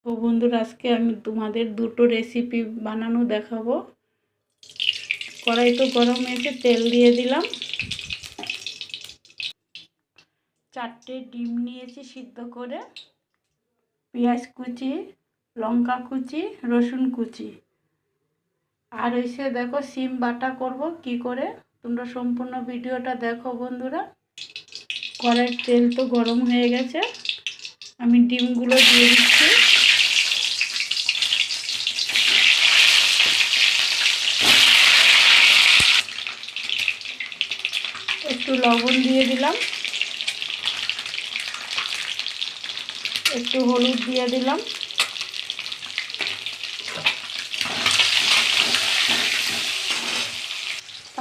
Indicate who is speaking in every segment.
Speaker 1: তো বন্ধুরা, আজকে আমি তোমাদের দুটো রেসিপি বানানো দেখাবো। কড়াই তো গরম হয়েছে, তেল দিয়ে দিলাম। 4টে ডিম নিয়েছি সিদ্ধ করে, পেঁয়াজ কুচি, লঙ্কা কুচি, রসুন কুচি, আর এসে দেখো সিম বাটা করব কি করে। তোমরা সম্পূর্ণ ভিডিওটা দেখো বন্ধুরা। কড়াইয়ের তেল তো গরম হয়ে গেছে, আমি ডিমগুলো দিয়ে দিচ্ছি। একটু লবণ দিয়ে দিলাম, একটু হলুদ দিয়ে দিলাম,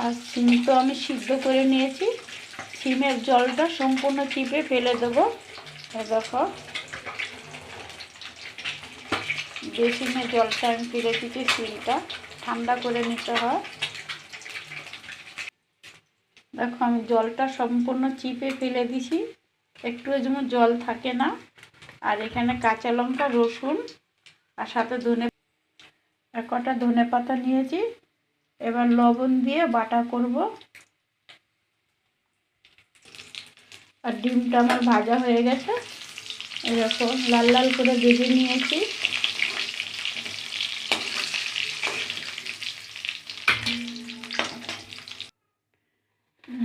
Speaker 1: আর সিম তো আমি সিদ্ধ করে নিয়েছি, সিমের জলটা সম্পূর্ণ চিপে ফেলে দেবো। দেখো যে সিমের জলটা আমি ফেলে দিচ্ছি, সিমটা ঠান্ডা করে নিতে হয়। দেখো আমি জলটা সম্পূর্ণ চিপে ফেলে দিছি, একটু যেমন জল থাকে না। আর এখানে কাঁচা লঙ্কা, রসুন, আর সাথে কটা ধনে পাতা নিয়েছি। এবার লবণ দিয়ে বাটা করব। আর ডিমটা আমার ভাজা হয়ে গেছে, এরকম লাল লাল করে ভেজে নিয়েছি।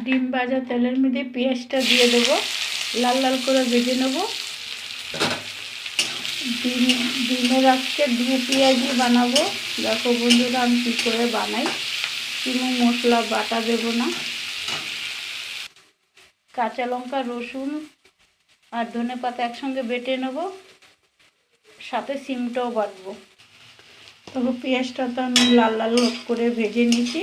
Speaker 1: ডিম ভাজা তেলের মধ্যে পেঁয়াজটা দিয়ে দেবো, লাল লাল করে ভেজে নেব। ডিমের আজকে 2 পেঁয়াজি বানাবো। দেখো বন্ধুরা আমি কী করে বানাই, কোনো মশলা বাটা দেব না। কাঁচা লঙ্কা, রসুন আর ধনে পাতা একসঙ্গে বেটে নেব, সাথে সিমটাও বাটবো। তবে পেঁয়াজটা তো আমি লাল লাল করে ভেজে নিয়েছি,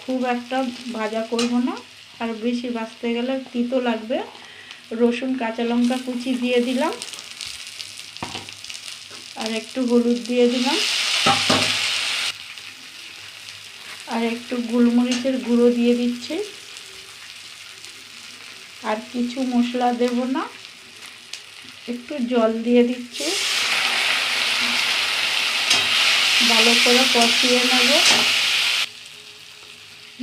Speaker 1: খুব একটা ভাজা করব না, আর বেশি ভাজতে গেলে তিতো লাগবে। রসুন, কাঁচা লঙ্কা কুচি দিয়ে দিলাম, আর একটু হলুদ দিয়ে দিলাম, আর একটু গোলমরিচের গুঁড়ো দিয়ে দিচ্ছি। আর কিছু মশলা দেব না, একটু জল দিয়ে দিচ্ছি, ভালো করে কষিয়ে নেব।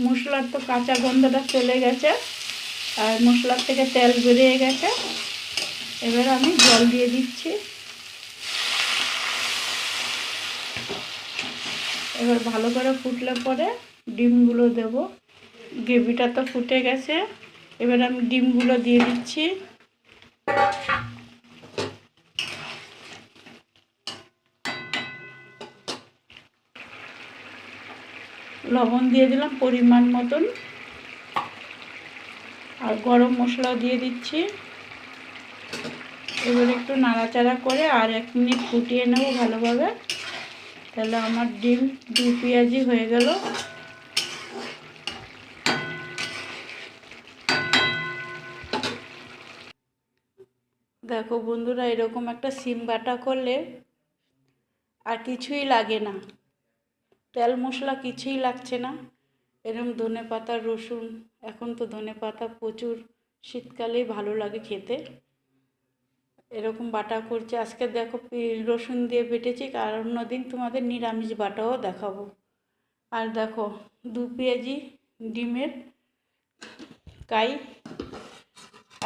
Speaker 1: মশলার তো কাঁচা গন্ধটা চলে গেছে, আর মশলার থেকে তেল বেরিয়ে গেছে। এবার আমি জল দিয়ে দিচ্ছি। এবার ভালো করে ফুটলে পরে ডিমগুলো দেব। গ্রেভিটা তো ফুটে গেছে, এবার আমি ডিমগুলো দিয়ে দিচ্ছি। লবণ দিয়ে দিলাম পরিমাণ মতন, আর গরম মশলা দিয়ে দিচ্ছি। এবার একটু নাড়াচাড়া করে আর 1 মিনিট ফুটিয়ে নেব ভালোভাবে। তাহলে আমার ডিম 2 পেঁয়াজি হয়ে গেল। দেখো বন্ধুরা, এরকম একটা সিম বাটা করলে আর কিছুই লাগে না, তেল মশলা কিছুই লাগছে না। এরকম ধনে পাতা, রসুন, এখন তো ধনে পাতা প্রচুর, শীতকালেই ভালো লাগে খেতে। এরকম বাটা করছি আজকে। দেখো রসুন দিয়ে বেটেছি, আর অন্যদিন তোমাদের নিরামিষ বাটাও দেখাবো। আর দেখো 2 পেঁয়াজি ডিমের কাই।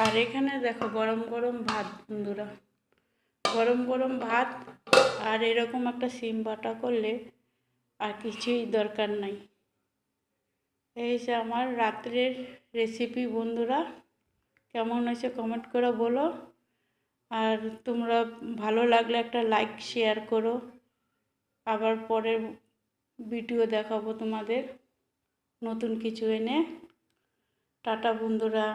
Speaker 1: আর এখানে দেখো গরম গরম ভাত বন্ধুরা, গরম গরম ভাত। আর এরকম একটা সিম বাটা করলে আর কিছুই দরকার নাই। এই যে আমার রাত্রের রেসিপি বন্ধুরা, কেমন হয়েছে কমেন্ট করে বলো। আর তোমরা ভালো লাগলে একটা লাইক শেয়ার করো। আবার পরের ভিডিও দেখাবো তোমাদের নতুন কিছু এনে। টাটা বন্ধুরা।